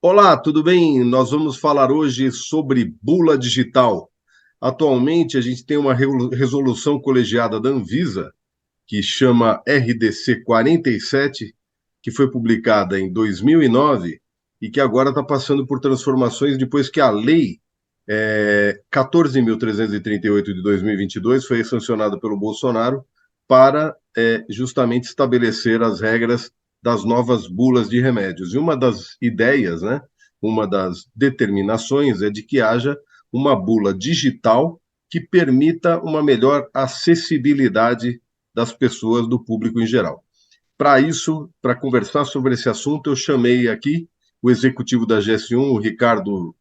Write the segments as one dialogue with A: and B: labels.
A: Olá, tudo bem? Nós vamos falar hoje sobre bula digital. Atualmente, a gente tem uma resolução colegiada da Anvisa, que chama RDC 47, que foi publicada em 2009 e que agora está passando por transformações depois que a lei 14.338 de 2022 foi sancionada pelo Bolsonaro para justamente estabelecer as regras das novas bulas de remédios. E uma das ideias, né, uma das determinações é de que haja uma bula digital que permita uma melhor acessibilidade das pessoas, do público em geral. Para isso, para conversar sobre esse assunto, eu chamei aqui o executivo da GS1, o Ricardo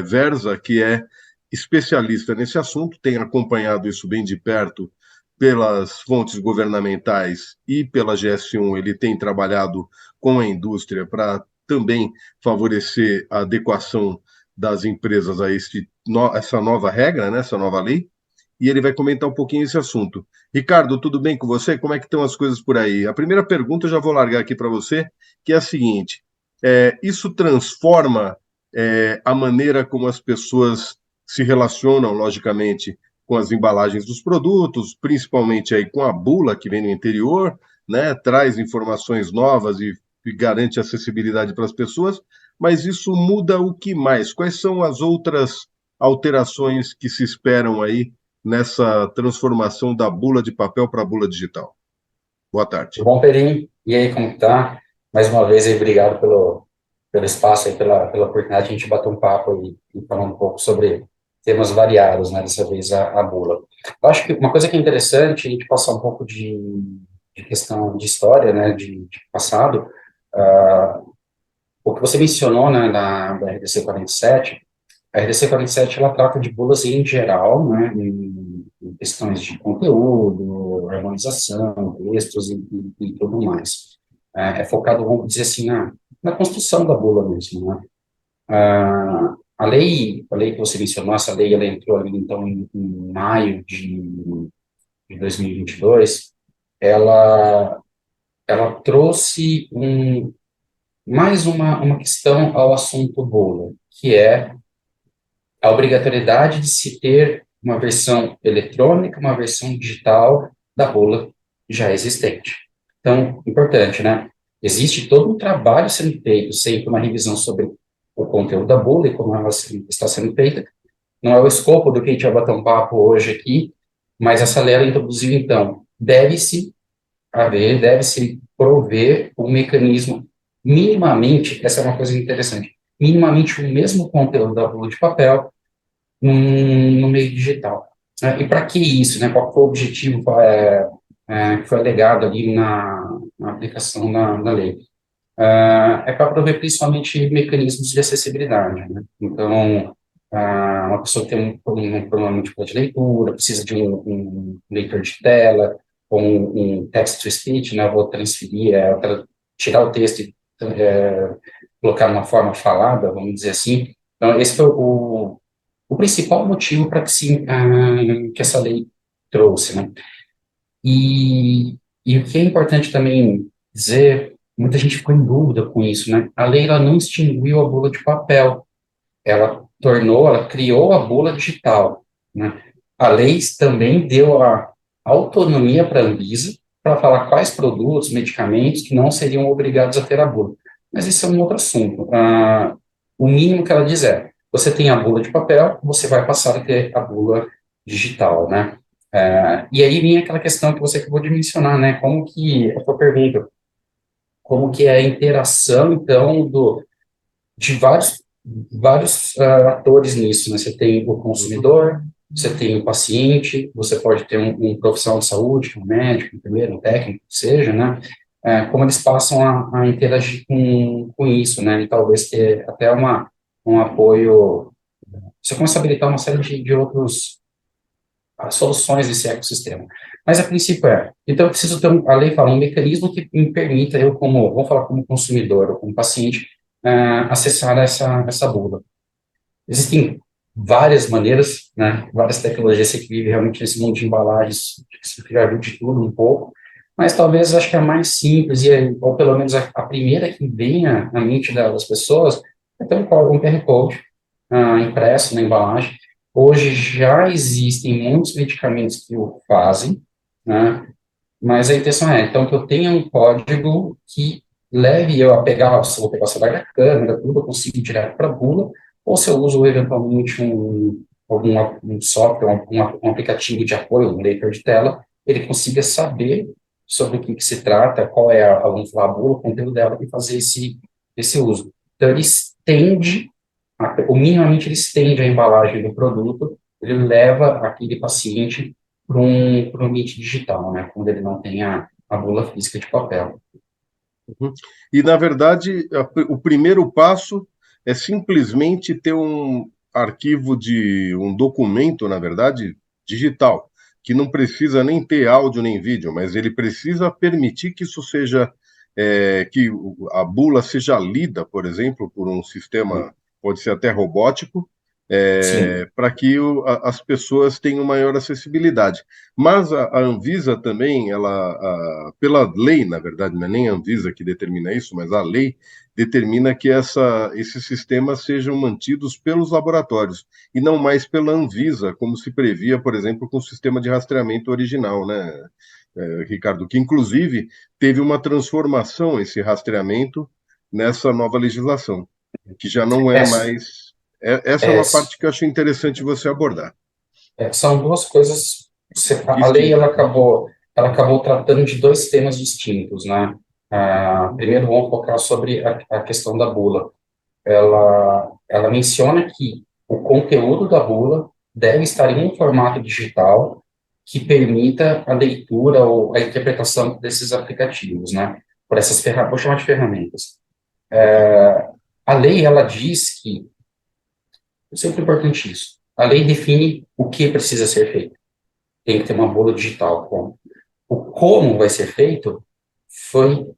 A: Verza, que é especialista nesse assunto, tem acompanhado isso bem de perto pelas fontes governamentais e pela GS1, ele tem trabalhado com a indústria para também favorecer a adequação das empresas a essa nova regra, né, essa nova lei, e ele vai comentar um pouquinho esse assunto. Ricardo, tudo bem com você? Como é que estão as coisas por aí? A primeira pergunta eu já vou largar aqui para você, que é a seguinte: isso transforma a maneira como as pessoas se relacionam, logicamente, com as embalagens dos produtos, principalmente aí com a bula que vem no interior, né? Traz informações novas e garante acessibilidade para as pessoas, mas isso muda o que mais? Quais são as outras alterações que se esperam aí nessa transformação da bula de papel para a bula digital? Boa tarde.
B: Tudo bom, Perim? E aí, como que tá? Mais uma vez, aí, obrigado pelo espaço aí, pela oportunidade de a gente bater um papo e falar um pouco sobre temas variados, né? Dessa vez a bula. Eu acho que uma coisa que é interessante a gente passar um pouco de questão de história, né? De passado. ah, o que você mencionou, né? Da RDC 47. A RDC 47 ela trata de bulas em geral, né? Em questões de conteúdo, harmonização, textos e tudo mais. É focado, vamos dizer assim, na construção da bula mesmo, né? A lei que você mencionou, essa lei, ela entrou ali, então, em maio de 2022, ela, ela trouxe mais uma questão ao assunto bula, que é a obrigatoriedade de se ter uma versão eletrônica, uma versão digital da bula já existente. Então, importante, né? Existe todo um trabalho sendo feito, sempre uma revisão sobre o conteúdo da bula e como ela está sendo feita. Não é o escopo do que a gente vai bater um papo hoje aqui, mas essa lei ela introduziu, então, deve-se prover um mecanismo minimamente, essa é uma coisa interessante, minimamente o mesmo conteúdo da bula de papel, no meio digital. E para que isso, né? Qual foi o objetivo que foi alegado ali na aplicação da lei? É para prover principalmente mecanismos de acessibilidade, né? Então, uma pessoa que tem um problema de leitura, precisa de um leitor de tela, ou um text-to-speech, né? Eu vou transferir, tirar o texto e colocar numa forma falada, vamos dizer assim. Então, esse foi o principal motivo para que essa lei trouxe, né? E o que é importante também dizer, muita gente ficou em dúvida com isso, né? A lei ela não extinguiu a bula de papel, ela criou a bula digital, né? A lei também deu a autonomia para a Anvisa para falar quais produtos, medicamentos que não seriam obrigados a ter a bula. Mas isso é um outro assunto. O mínimo que ela diz é, você tem a bula de papel, você vai passar a ter a bula digital, né? E aí vem aquela questão que você acabou de mencionar, né? A sua pergunta, como que é a interação, então, de vários atores nisso, né? Você tem o consumidor, você tem o paciente, você pode ter um profissional de saúde, um médico, um enfermeiro, um técnico, que seja, né? Como eles passam a interagir com isso, né? E talvez ter até um apoio. Você começa a habilitar uma série de outros as soluções desse ecossistema. Mas a princípio então eu preciso ter, a lei fala, um mecanismo que me permita, vou falar como consumidor ou como paciente, acessar essa bula. Existem várias maneiras, né, várias tecnologias, você que vive realmente nesse mundo de embalagens, você já viu de tudo um pouco, mas talvez acho que a mais simples, ou pelo menos a primeira que venha à mente das pessoas, Então, um QR Code impresso na embalagem. Hoje já existem muitos medicamentos que o fazem, né? Mas a intenção é, então, que eu tenha um código que leve eu a pegar, se eu vou pegar o celular da câmera, tudo, eu consigo ir direto para a bula, ou se eu uso eventualmente um software, um aplicativo de apoio, um leitor de tela, ele consiga saber sobre o que se trata, qual é vamos falar, a bula, o conteúdo dela, e fazer esse uso. Então, ele estende, ou minimamente ele estende a embalagem do produto, ele leva aquele paciente para um ambiente digital, né, quando ele não tem a bula física de papel.
A: Uhum. E, na verdade, o primeiro passo é simplesmente ter um arquivo de um documento, na verdade, digital, que não precisa nem ter áudio nem vídeo, mas ele precisa permitir que isso seja, que a bula seja lida, por exemplo, por um sistema, pode ser até robótico,
B: Sim,
A: para que as pessoas tenham maior acessibilidade. Mas a Anvisa também, pela lei, na verdade, não é nem a Anvisa que determina isso, mas a lei determina que esses sistemas sejam mantidos pelos laboratórios e não mais pela Anvisa, como se previa, por exemplo, com o sistema de rastreamento original, né, Ricardo? Que inclusive teve uma transformação esse rastreamento nessa nova legislação, que já não é
B: é,
A: mais. Essa é
B: é,
A: uma parte que eu acho interessante você abordar.
B: são duas coisas. A lei
A: Distintas, né?
B: ela acabou tratando de dois temas distintos, né? Primeiro, vamos focar sobre a questão da bula. Ela menciona que o conteúdo da bula deve estar em um formato digital que permita a leitura ou a interpretação desses aplicativos, né? Por essas ferramentas, vou chamar de ferramentas.
A: Ok.
B: A lei, ela diz que, é sempre importante isso, a lei define o que precisa ser feito. Tem que ter uma bula digital. Como. O como vai ser feito foi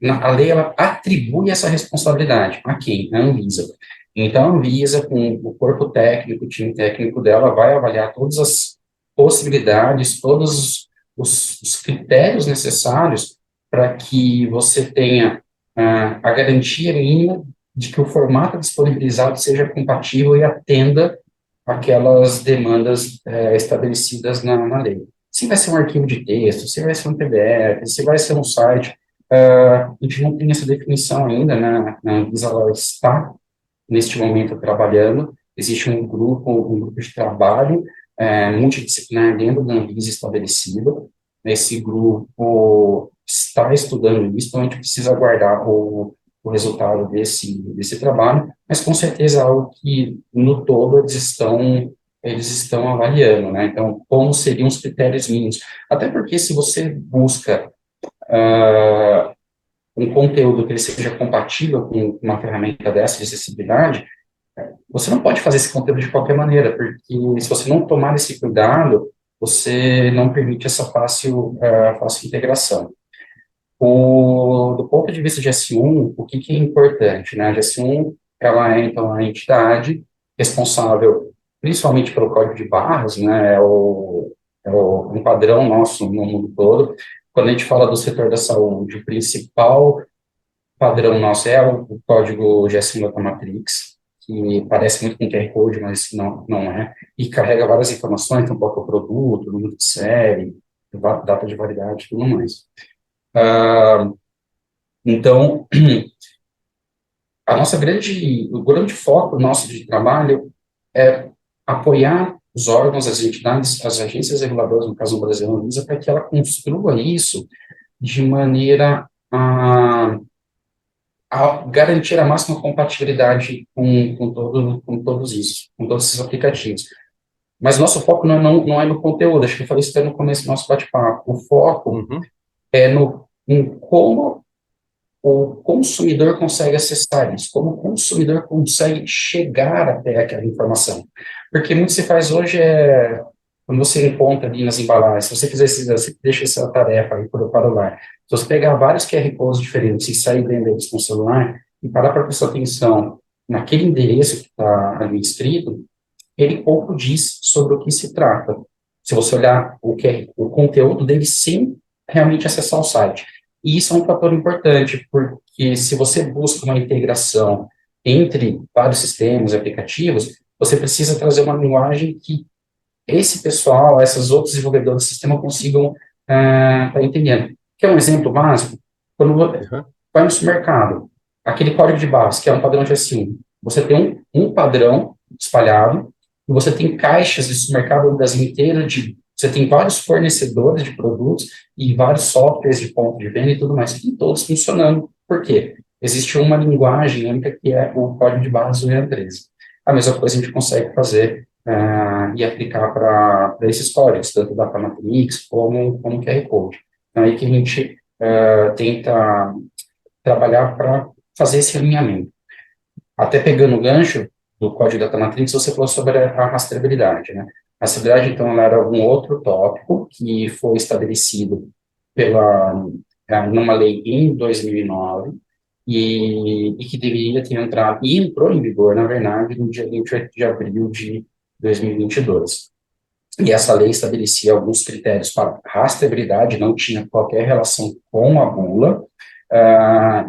B: a lei ela atribui essa responsabilidade a quem? A Anvisa. Então, a Anvisa, com o corpo técnico, o time técnico dela, vai avaliar todas as possibilidades, todos os critérios necessários para que você tenha a garantia mínima de que o formato disponibilizado seja compatível e atenda aquelas demandas estabelecidas na lei. Se vai ser um arquivo de texto, se vai ser um PDF, se vai ser um site, a gente não tem essa definição ainda, né? A Anvisa ela está, neste momento, trabalhando. Existe um grupo de trabalho multidisciplinar dentro da Anvisa estabelecido. Esse grupo está estudando isso, então a gente precisa aguardar o resultado desse trabalho, mas com certeza é algo que, no todo, eles estão avaliando, né? Então, como seriam os critérios mínimos? Até porque, se você busca um conteúdo que ele seja compatível com uma ferramenta dessa de acessibilidade, você não pode fazer esse conteúdo de qualquer maneira, porque se você não tomar esse cuidado, você não permite essa fácil integração. Do ponto de vista de S1, o que é importante, né? A S1, ela é, então, a entidade responsável principalmente pelo código de barras, né? Um padrão nosso no mundo todo. Quando a gente fala do setor da saúde, o principal padrão nosso é o código GS1 Data Matrix, que parece muito com QR Code, mas não é, e carrega várias informações, então qual que é o produto, número de série, data de validade e tudo mais. Então, o grande foco nosso de trabalho é apoiar os órgãos, as entidades, as agências reguladoras, no caso do Brasil, a Anvisa, para que ela construa isso de maneira a garantir a máxima compatibilidade com todos isso, com todos esses aplicativos. Mas nosso foco não é no conteúdo, acho que eu falei isso até no começo do nosso bate-papo. O foco
A: Uhum.
B: é em como o consumidor consegue acessar isso, como o consumidor consegue chegar até aquela informação. Porque muito se faz hoje quando você encontra ali nas embalagens, se você fizer você deixa essa tarefa aí para o lar, se você pegar vários QR Codes diferentes e sair lendo eles com o celular e parar para prestar atenção naquele endereço que está ali escrito, ele pouco diz sobre o que se trata. Se você olhar o conteúdo dele sem realmente acessar o site. E isso é um fator importante, porque se você busca uma integração entre vários sistemas e aplicativos, você precisa trazer uma linguagem que esse pessoal, esses outros desenvolvedores do sistema consigam estar entendendo. Que é um exemplo básico, quando você
A: Uhum.
B: vai no supermercado, aquele código de barras, que é um padrão de assim, você tem um padrão espalhado, e você tem caixas de supermercado no Brasil inteiro, você tem vários fornecedores de produtos e vários softwares de ponto de venda e tudo mais, e todos funcionando. Por quê? Existe uma linguagem única que é o código de barras do Web13. A mesma coisa a gente consegue fazer e aplicar para esses códigos, tanto da Matrix como QR Code. É aí que a gente tenta trabalhar para fazer esse alinhamento. Até pegando o gancho do código da Matrix, você falou sobre a rastreabilidade, né? A rastreabilidade, então, ela era um outro tópico que foi estabelecido numa lei em 2009 e que deveria ter entrado, e entrou em vigor, na verdade, no dia 28 de abril de 2022. E essa lei estabelecia alguns critérios para rastreabilidade, não tinha qualquer relação com a bula,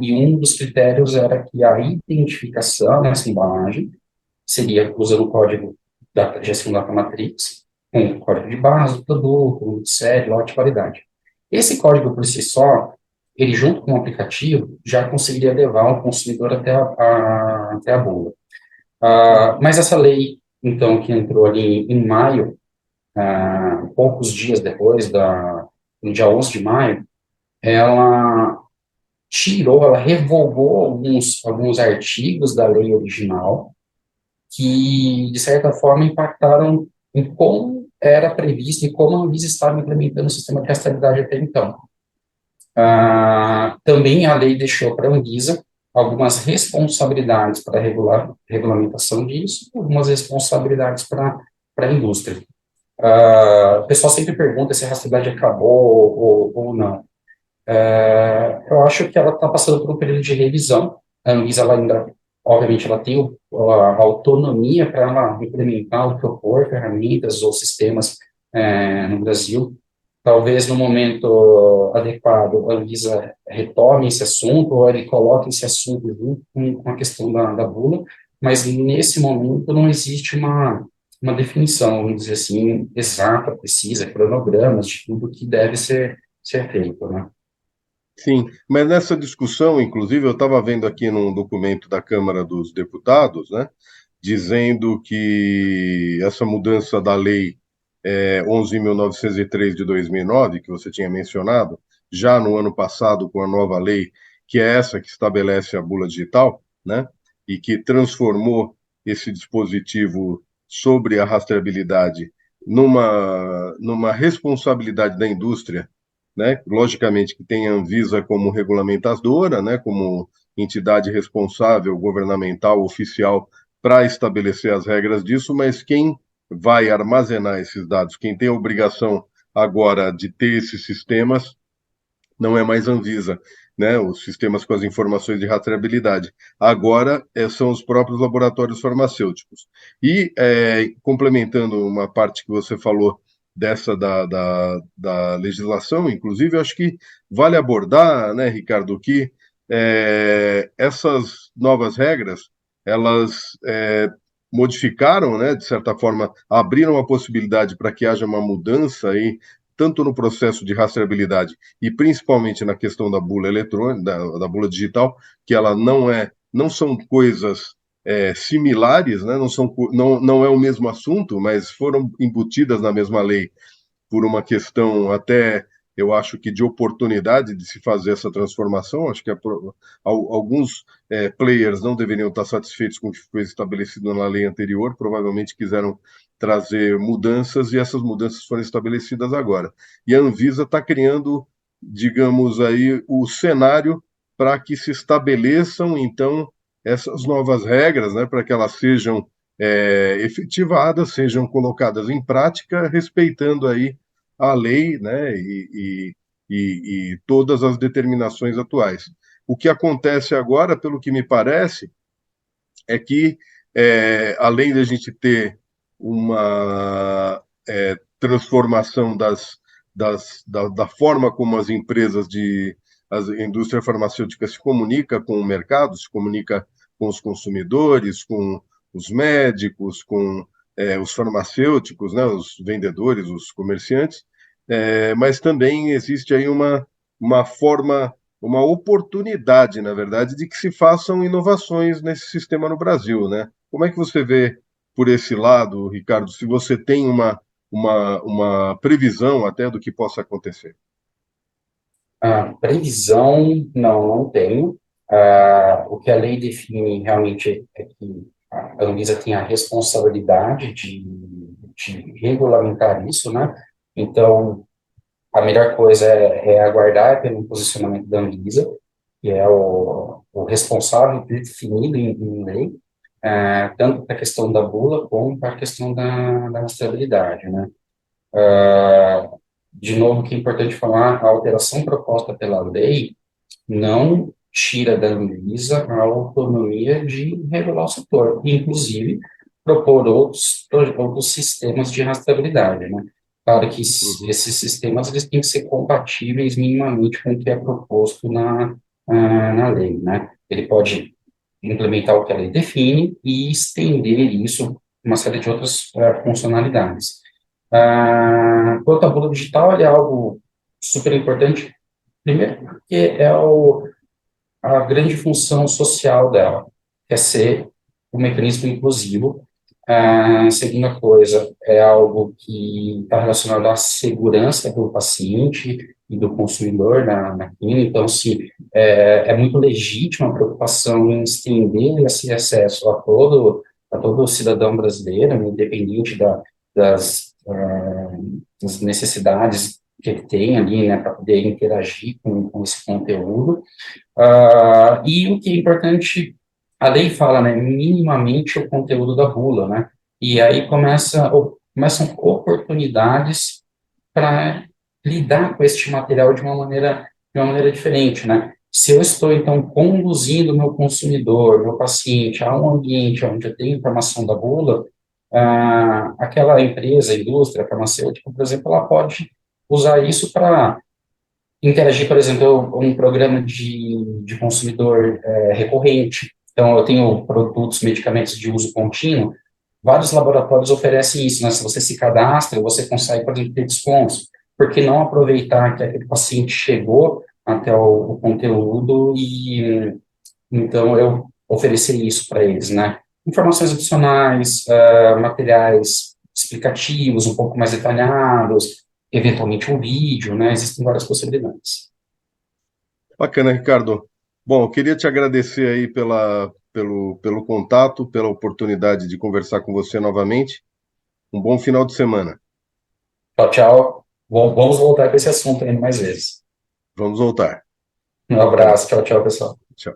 B: e um dos critérios era que a identificação nessa embalagem seria usando o código da gestão da matrix, com o código de barras do produto, número de série, lote e validade. Esse código por si só, ele junto com o aplicativo, já conseguiria levar o consumidor até a bula. Mas essa lei, então, que entrou ali em maio, poucos dias depois, no dia 11 de maio, ela ela revogou alguns artigos da lei original que, de certa forma, impactaram em como era previsto e como a Anvisa estava implementando o sistema de rastreabilidade até então. Também a lei deixou para a Anvisa algumas responsabilidades para a regulamentação disso, algumas responsabilidades para a indústria. O pessoal sempre pergunta se a rastreabilidade acabou ou não. Eu acho que ela está passando por um período de revisão. A Anvisa, ela ainda, obviamente, ela tem a autonomia para ela implementar ou propor ferramentas ou sistemas no Brasil. Talvez no momento adequado a Anvisa retome esse assunto ou ele coloque esse assunto junto com a questão da bula, mas nesse momento não existe uma definição, vamos dizer assim, exata, precisa, cronogramas de tudo que deve ser feito, né?
A: Sim, mas nessa discussão, inclusive, eu estava vendo aqui num documento da Câmara dos Deputados, né, dizendo que essa mudança da lei 11.903 de 2009, que você tinha mencionado, já no ano passado com a nova lei, que é essa que estabelece a bula digital, né, e que transformou esse dispositivo sobre a rastreabilidade numa responsabilidade da indústria, né? Logicamente que tem a Anvisa como regulamentadora, né? Como entidade responsável, governamental, oficial, para estabelecer as regras disso, mas quem vai armazenar esses dados, quem tem a obrigação agora de ter esses sistemas, não é mais a Anvisa, né? Os sistemas com as informações de rastreabilidade. Agora são os próprios laboratórios farmacêuticos. E, complementando uma parte que você falou dessa da legislação, inclusive, eu acho que vale abordar, né, Ricardo, que essas novas regras, elas modificaram, né, de certa forma, abriram a possibilidade para que haja uma mudança aí, tanto no processo de rastreabilidade e principalmente na questão da bula eletrônica, da bula digital, que ela não são coisas similares, né? Não é o mesmo assunto, mas foram embutidas na mesma lei por uma questão até, eu acho que de oportunidade de se fazer essa transformação. Acho que alguns players não deveriam estar satisfeitos com o que foi estabelecido na lei anterior, provavelmente quiseram trazer mudanças e essas mudanças foram estabelecidas agora. E a Anvisa está criando, digamos aí, o cenário para que se estabeleçam, então, essas novas regras, né, para que elas sejam efetivadas, sejam colocadas em prática, respeitando aí a lei, né, e todas as determinações atuais. O que acontece agora, pelo que me parece, é que, além de a gente ter uma transformação da forma como as empresas a indústria farmacêutica se comunica com o mercado, se comunica com os consumidores, com os médicos, com os farmacêuticos, né, os vendedores, os comerciantes, mas também existe aí uma forma, uma oportunidade, na verdade, de que se façam inovações nesse sistema no Brasil, né? Como é que você vê por esse lado, Ricardo, se você tem uma previsão até do que possa acontecer?
B: A previsão, não tenho. O que a lei define realmente é que a Anvisa tem a responsabilidade de regulamentar isso, né? Então, a melhor coisa é aguardar pelo posicionamento da Anvisa, que é o responsável definido em lei, tanto para a questão da bula como para a questão da rastreabilidade, né? De novo, que é importante falar, a alteração proposta pela lei não tira da Anvisa a autonomia de regular o setor, inclusive propor outros sistemas de rastreabilidade, né? Claro que
A: Uhum.
B: esses sistemas eles têm que ser compatíveis minimamente com o que é proposto na lei, né? Ele pode implementar o que a lei define e estender isso a uma série de outras funcionalidades. Quanto à bula digital, ele é algo super importante, primeiro porque a grande função social dela, que é ser um mecanismo inclusivo. A segunda coisa é algo que está relacionado à segurança do paciente e do consumidor na clínica. Então, sim, é muito legítima a preocupação em estender esse acesso a todo cidadão brasileiro, independente das necessidades que ele tem ali, né, para poder interagir com esse conteúdo. E o que é importante, a lei fala, né, minimamente o conteúdo da bula, né, e aí começam oportunidades para lidar com este material de uma maneira diferente, né. Se eu estou, então, conduzindo meu consumidor, meu paciente, a um ambiente onde eu tenho informação da bula, aquela empresa, indústria farmacêutica, por exemplo, ela pode usar isso para interagir, por exemplo, um programa de consumidor recorrente. Então, eu tenho produtos, medicamentos de uso contínuo, vários laboratórios oferecem isso, né? Se você se cadastra, você consegue, por exemplo, ter descontos. Por que não aproveitar que aquele paciente chegou até o conteúdo e, então, eu oferecer isso para eles, né? Informações adicionais, materiais explicativos, um pouco mais detalhados, eventualmente um vídeo, né? Existem várias possibilidades.
A: Bacana, Ricardo. Bom, eu queria te agradecer aí pelo contato, pela oportunidade de conversar com você novamente. Um bom final de semana.
B: Tchau, tchau. Vamos voltar para esse assunto ainda mais vezes.
A: Vamos voltar.
B: Um
A: Até mais.
B: abraço, tchau, tchau, pessoal.
A: Tchau.